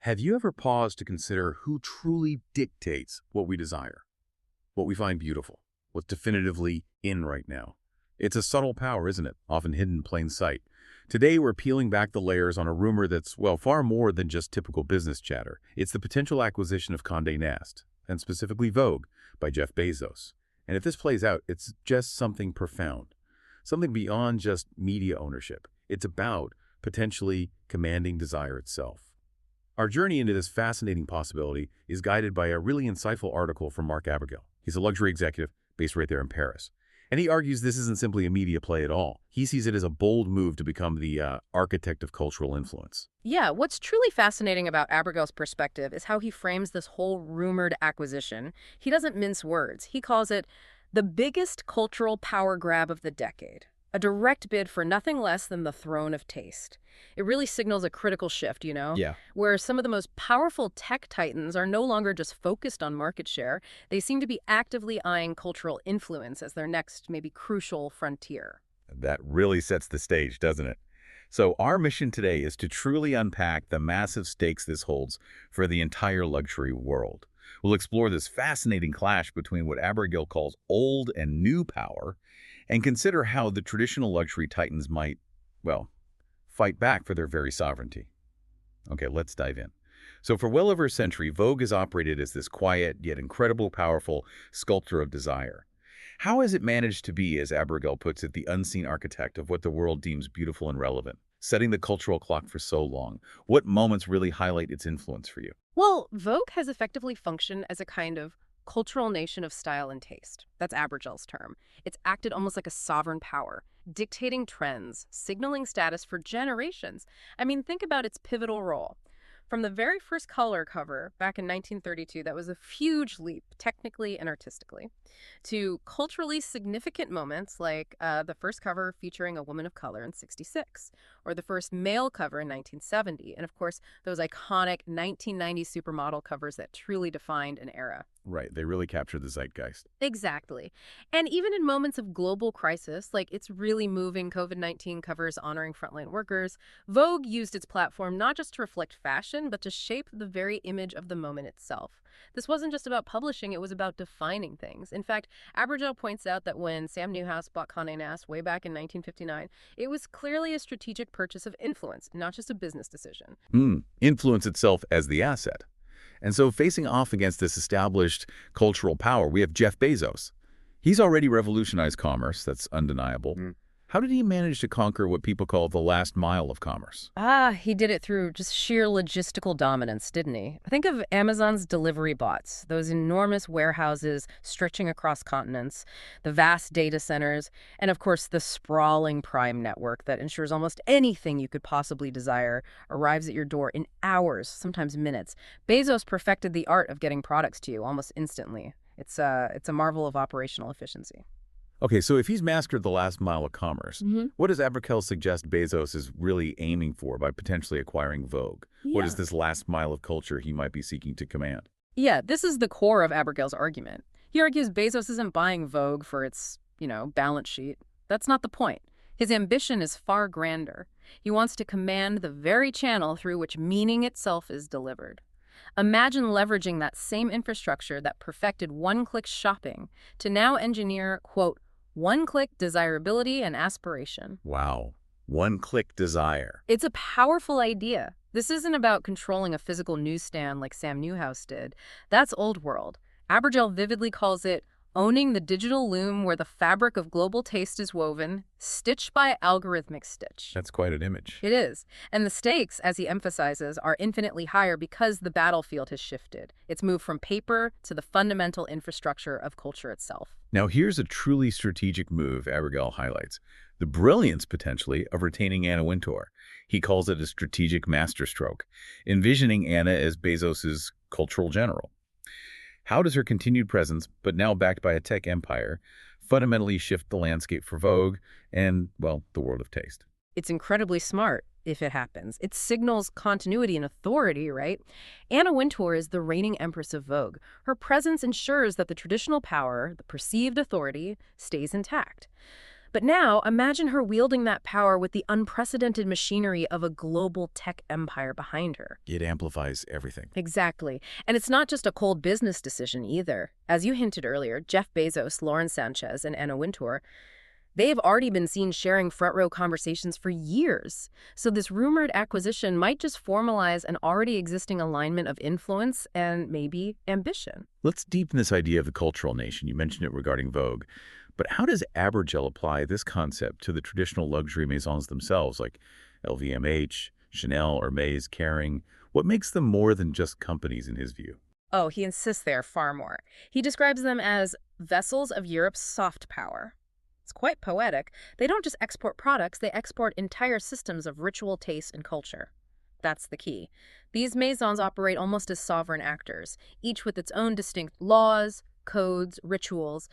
Have you ever paused to consider who truly dictates what we desire, what we find beautiful, what's definitively in right now? It's a subtle power, isn't it? Often hidden in plain sight. Today, we're peeling back the layers on a rumor that's, well, far more than just typical business chatter. It's the potential acquisition of Condé Nast, and specifically Vogue, by Jeff Bezos. And if this plays out, it's just something profound, something beyond just media ownership. It's about potentially commanding desire itself. Our journey into this fascinating possibility is guided by a really insightful article from Marc Abergel. He's a luxury executive based right there in Paris. And he argues this isn't simply a media play at all. He sees it as a bold move to become the architect of cultural influence. Yeah, what's truly fascinating about Abergel's perspective is how he frames this whole rumored acquisition. He doesn't mince words. He calls it the biggest cultural power grab of the decade, a direct bid for nothing less than the throne of taste. It really signals a critical shift, Yeah. where some of the most powerful tech titans are no longer just focused on market share. They seem to be actively eyeing cultural influence as their next, maybe crucial frontier. That really sets the stage, doesn't it? So our mission today is to truly unpack the massive stakes this holds for the entire luxury world. We'll explore this fascinating clash between what Abergel calls old and new power, and consider how the traditional luxury titans might, well, fight back for their very sovereignty. Okay, let's dive in. So for well over a century, Vogue has operated as this quiet yet incredibly powerful sculptor of desire. How has it managed to be, as Abergel puts it, the unseen architect of what the world deems beautiful and relevant, setting the cultural clock for so long? What moments really highlight its influence for you? Well, Vogue has effectively functioned as a kind of cultural nation of style and taste. That's Abergel's term. It's acted almost like a sovereign power, dictating trends, signaling status for generations. I mean, think about its pivotal role. From the very first color cover back in 1932, that was a huge leap, technically and artistically, to culturally significant moments like the first cover featuring a woman of color in '66, or the first male cover in 1970, and of course, those iconic 1990 supermodel covers that truly defined an era. Right, they really capture the zeitgeist. Exactly. And even in moments of global crisis, like its really moving COVID-19 covers honoring frontline workers, Vogue used its platform not just to reflect fashion, but to shape the very image of the moment itself. This wasn't just about publishing, it was about defining things. In fact, Abergel points out that when Sam Newhouse bought Condé Nast way back in 1959, it was clearly a strategic purchase of influence, not just a business decision. Influence itself as the asset. And so facing off against this established cultural power, we have Jeff Bezos. He's already revolutionized commerce, that's undeniable. How did he manage to conquer what people call the last mile of commerce? He did it through just sheer logistical dominance, didn't he? Think of Amazon's delivery bots, those enormous warehouses stretching across continents, the vast data centers, and of course the sprawling Prime network that ensures almost anything you could possibly desire arrives at your door in hours, sometimes minutes. Bezos perfected the art of getting products to you almost instantly. It's a marvel of operational efficiency. Okay, so if he's mastered the last mile of commerce, what does Abergel suggest Bezos is really aiming for by potentially acquiring Vogue? What is this last mile of culture he might be seeking to command? Yeah, this is the core of Abergel's argument. He argues Bezos isn't buying Vogue for its, balance sheet. That's not the point. His ambition is far grander. He wants to command the very channel through which meaning itself is delivered. Imagine leveraging that same infrastructure that perfected one-click shopping to now engineer, quote, one-click desirability and aspiration. Wow. One-click desire. It's a powerful idea. This isn't about controlling a physical newsstand like Sam Newhouse did. That's old world. Abergel vividly calls it owning the digital loom where the fabric of global taste is woven, stitch by algorithmic stitch. That's quite an image. It is. And the stakes, as he emphasizes, are infinitely higher because the battlefield has shifted. It's moved from paper to the fundamental infrastructure of culture itself. Now here's a truly strategic move Abergel highlights. The brilliance, potentially, of retaining Anna Wintour. He calls it a strategic masterstroke, envisioning Anna as Bezos's cultural general. How does her continued presence, but now backed by a tech empire, fundamentally shift the landscape for Vogue and, well, the world of taste? It's incredibly smart if it happens. It signals continuity and authority, right? Anna Wintour is the reigning empress of Vogue. Her presence ensures that the traditional power, the perceived authority, stays intact. But now, imagine her wielding that power with the unprecedented machinery of a global tech empire behind her. It amplifies everything. Exactly. And it's not just a cold business decision either. As you hinted earlier, Jeff Bezos, Lauren Sanchez, and Anna Wintour, they've already been seen sharing front-row conversations for years. So this rumored acquisition might just formalize an already existing alignment of influence and maybe ambition. Let's deepen this idea of the cultural nation. You mentioned it regarding Vogue. But how does Abergel apply this concept to the traditional luxury maisons themselves, like LVMH, Chanel, Hermès, Kering? What makes them more than just companies in his view? Oh, he insists they are far more. He describes them as vessels of Europe's soft power. It's quite poetic. They don't just export products, they export entire systems of ritual, taste, and culture. That's the key. These maisons operate almost as sovereign actors, each with its own distinct laws, codes, rituals,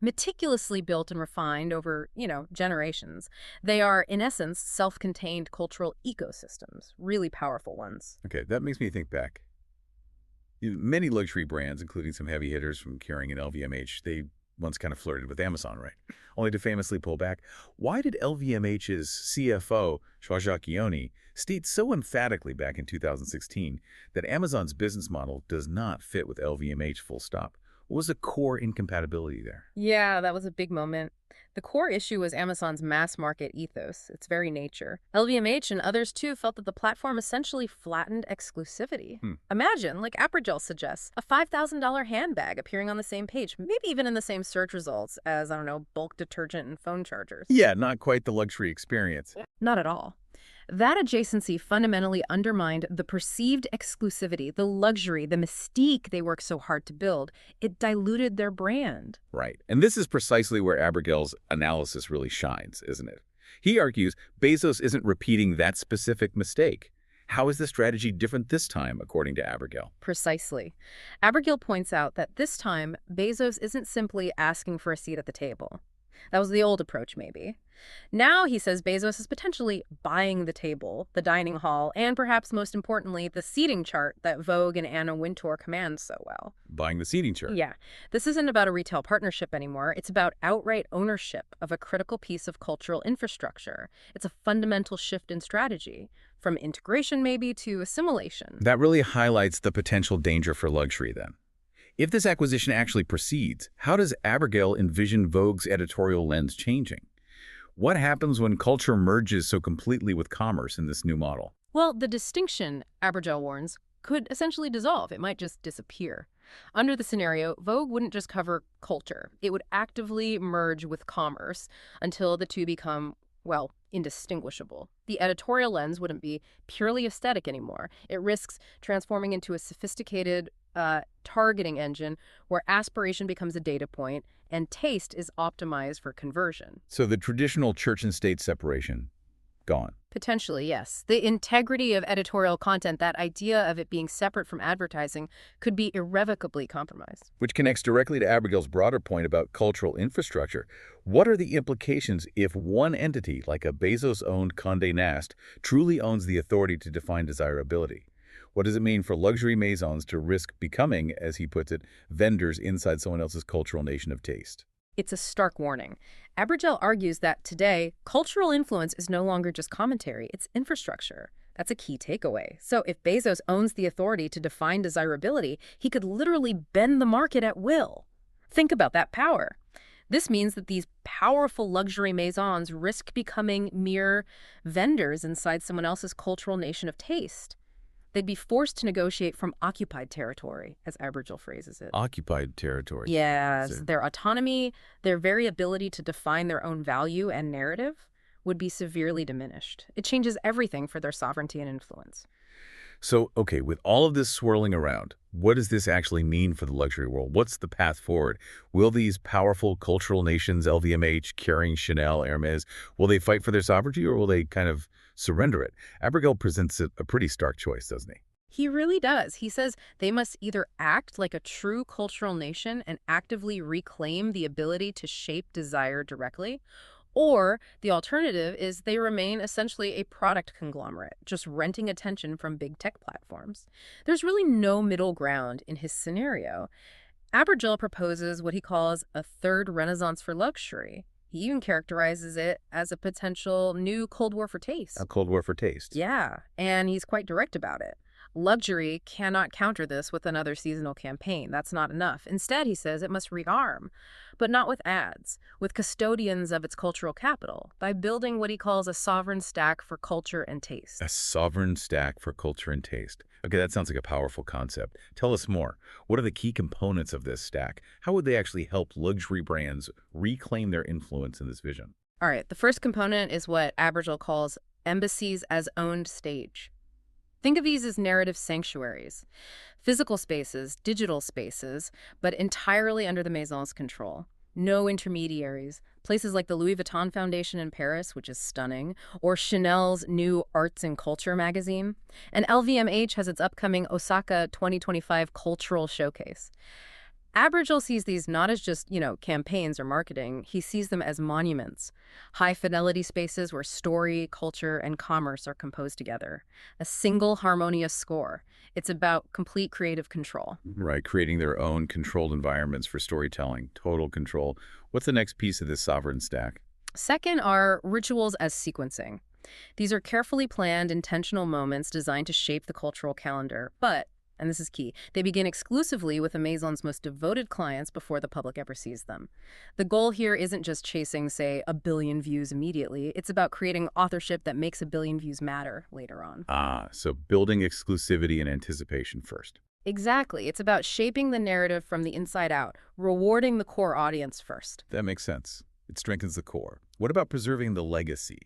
meticulously built and refined over, generations. They are, in essence, self-contained cultural ecosystems, really powerful ones. Okay, that makes me think back. Many luxury brands, including some heavy hitters from Kering and LVMH, they once kind of flirted with Amazon, right? Only to famously pull back. Why did LVMH's CFO, Jean-Jacques Guillaume, state so emphatically back in 2016 that Amazon's business model does not fit with LVMH full stop? What was the core incompatibility there? Yeah, that was a big moment. The core issue was Amazon's mass market ethos, its very nature. LVMH and others too felt that the platform essentially flattened exclusivity. Imagine, like Abergel suggests, a $5,000 handbag appearing on the same page, maybe even in the same search results as, bulk detergent and phone chargers. Yeah, not quite the luxury experience. Not at all. That adjacency fundamentally undermined the perceived exclusivity, the luxury, the mystique they worked so hard to build. It diluted their brand. Right. And this is precisely where Abergel's analysis really shines, isn't it? He argues Bezos isn't repeating that specific mistake. How is the strategy different this time, according to Abergel? Precisely. Abergel points out that this time, Bezos isn't simply asking for a seat at the table. That was the old approach, maybe. Now, he says, Bezos is potentially buying the table, the dining hall, and perhaps most importantly, the seating chart that Vogue and Anna Wintour command so well. Buying the seating chart? Yeah. This isn't about a retail partnership anymore. It's about outright ownership of a critical piece of cultural infrastructure. It's a fundamental shift in strategy, from integration maybe to assimilation. That really highlights the potential danger for luxury, then. If this acquisition actually proceeds, how does Abergel envision Vogue's editorial lens changing? What happens when culture merges so completely with commerce in this new model? Well, the distinction, Abergel warns, could essentially dissolve. It might just disappear. Under the scenario, Vogue wouldn't just cover culture. It would actively merge with commerce until the two become, indistinguishable. The editorial lens wouldn't be purely aesthetic anymore. It risks transforming into a sophisticated targeting engine where aspiration becomes a data point and taste is optimized for conversion. So the traditional church and state separation, gone. Potentially, yes. The integrity of editorial content, that idea of it being separate from advertising, could be irrevocably compromised. Which connects directly to Abergel's broader point about cultural infrastructure. What are the implications if one entity, like a Bezos-owned Condé Nast, truly owns the authority to define desirability? What does it mean for luxury maisons to risk becoming, as he puts it, vendors inside someone else's cultural nation of taste? It's a stark warning. Abergel argues that today, cultural influence is no longer just commentary, it's infrastructure. That's a key takeaway. So if Bezos owns the authority to define desirability, he could literally bend the market at will. Think about that power. This means that these powerful luxury maisons risk becoming mere vendors inside someone else's cultural nation of taste. They'd be forced to negotiate from occupied territory, as Abergel phrases it. Occupied territory. Yes, their autonomy, their very ability to define their own value and narrative would be severely diminished. It changes everything for their sovereignty and influence. So, okay, with all of this swirling around, what does this actually mean for the luxury world? What's the path forward? Will these powerful cultural nations, LVMH, Kering, Chanel, Hermès, will they fight for their sovereignty or will they kind of surrender it? Abergel presents a pretty stark choice, doesn't he? He really does. He says they must either act like a true cultural nation and actively reclaim the ability to shape desire directly, or the alternative is they remain essentially a product conglomerate, just renting attention from big tech platforms. There's really no middle ground in his scenario. Abergel proposes what he calls a third renaissance for luxury. He even characterizes it as a potential new Cold War for taste. A Cold War for taste. Yeah, and he's quite direct about it. Luxury cannot counter this with another seasonal campaign. That's not enough. Instead, he says it must rearm, but not with ads, with custodians of its cultural capital, by building what he calls a sovereign stack for culture and taste. A sovereign stack for culture and taste. Okay, that sounds like a powerful concept. Tell us more. What are the key components of this stack? How would they actually help luxury brands reclaim their influence in this vision? All right, the first component is what Abergel calls embassies as owned stage. Think of these as narrative sanctuaries, physical spaces, digital spaces, but entirely under the Maison's control. No intermediaries. Places like the Louis Vuitton Foundation in Paris, which is stunning, or Chanel's new Arts and Culture magazine. And LVMH has its upcoming Osaka 2025 Cultural Showcase. Abergel sees these not as just, campaigns or marketing. He sees them as monuments, high-fidelity spaces where story, culture, and commerce are composed together. A single harmonious score. It's about complete creative control. Right, creating their own controlled environments for storytelling, total control. What's the next piece of this sovereign stack? Second are rituals as sequencing. These are carefully planned, intentional moments designed to shape the cultural calendar, but and this is key, they begin exclusively with the Maison's most devoted clients before the public ever sees them. The goal here isn't just chasing, say, 1 billion views immediately. It's about creating authorship that makes 1 billion views matter later on. So building exclusivity and anticipation first. Exactly. It's about shaping the narrative from the inside out, rewarding the core audience first. That makes sense. It strengthens the core. What about preserving the legacy,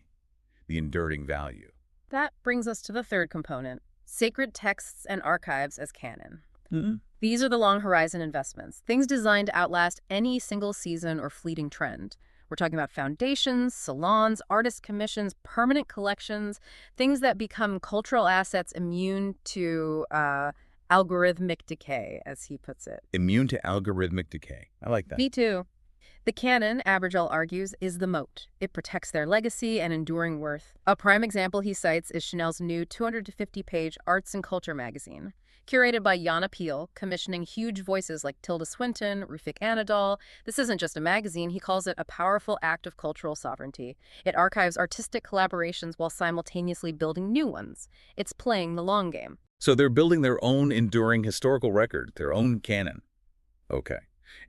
the enduring value? That brings us to the third component. Sacred texts and archives as canon. Mm-hmm. These are the long-horizon investments, things designed to outlast any single season or fleeting trend. We're talking about foundations, salons, artist commissions, permanent collections, things that become cultural assets immune to algorithmic decay, as he puts it. Immune to algorithmic decay. I like that. Me too. The canon, Abergel argues, is the moat. It protects their legacy and enduring worth. A prime example he cites is Chanel's new 250-page Arts and Culture magazine, curated by Yana Peel, commissioning huge voices like Tilda Swinton, Rufik Anadol. This isn't just a magazine, he calls it a powerful act of cultural sovereignty. It archives artistic collaborations while simultaneously building new ones. It's playing the long game. So they're building their own enduring historical record, their own canon. Okay.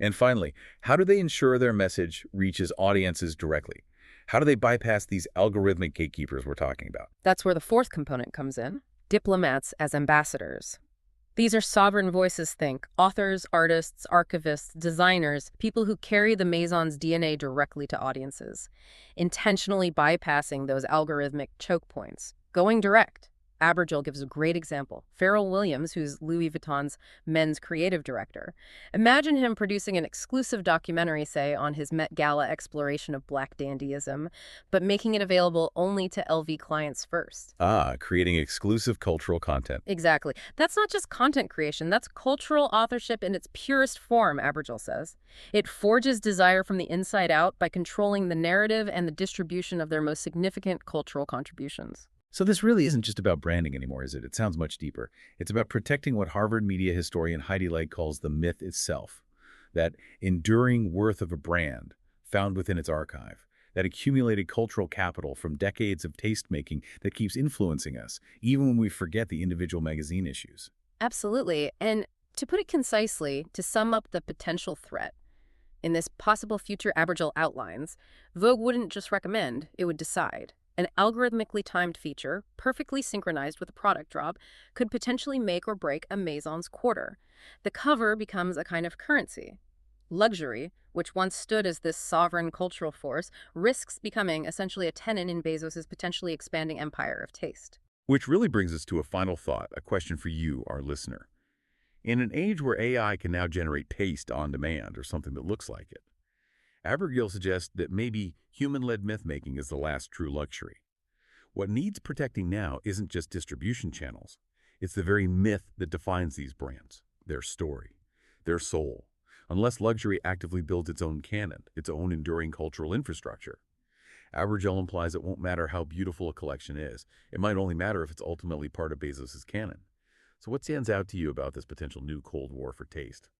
And finally, how do they ensure their message reaches audiences directly? How do they bypass these algorithmic gatekeepers we're talking about? That's where the fourth component comes in. Diplomats as ambassadors. These are sovereign voices, think. Authors, artists, archivists, designers, people who carry the Maison's DNA directly to audiences, intentionally bypassing those algorithmic choke points, going direct. Abergel gives a great example. Pharrell Williams, who's Louis Vuitton's men's creative director. Imagine him producing an exclusive documentary, say, on his Met Gala exploration of Black dandyism, but making it available only to LV clients first. Creating exclusive cultural content. Exactly. That's not just content creation. That's cultural authorship in its purest form, Abergel says. It forges desire from the inside out by controlling the narrative and the distribution of their most significant cultural contributions. So this really isn't just about branding anymore, is it? It sounds much deeper. It's about protecting what Harvard media historian Heidi Legg calls the myth itself, that enduring worth of a brand found within its archive, that accumulated cultural capital from decades of taste-making that keeps influencing us, even when we forget the individual magazine issues. Absolutely. And to put it concisely, to sum up the potential threat, in this possible future Abergel outlines, Vogue wouldn't just recommend, it would decide. An algorithmically timed feature, perfectly synchronized with a product drop, could potentially make or break a Maison's quarter. The cover becomes a kind of currency. Luxury, which once stood as this sovereign cultural force, risks becoming essentially a tenant in Bezos' potentially expanding empire of taste. Which really brings us to a final thought, a question for you, our listener. In an age where AI can now generate taste on demand or something that looks like it, Abergel suggests that maybe human-led myth-making is the last true luxury. What needs protecting now isn't just distribution channels. It's the very myth that defines these brands, their story, their soul. Unless luxury actively builds its own canon, its own enduring cultural infrastructure. Abergel implies it won't matter how beautiful a collection is. It might only matter if it's ultimately part of Bezos' canon. So what stands out to you about this potential new Cold War for taste?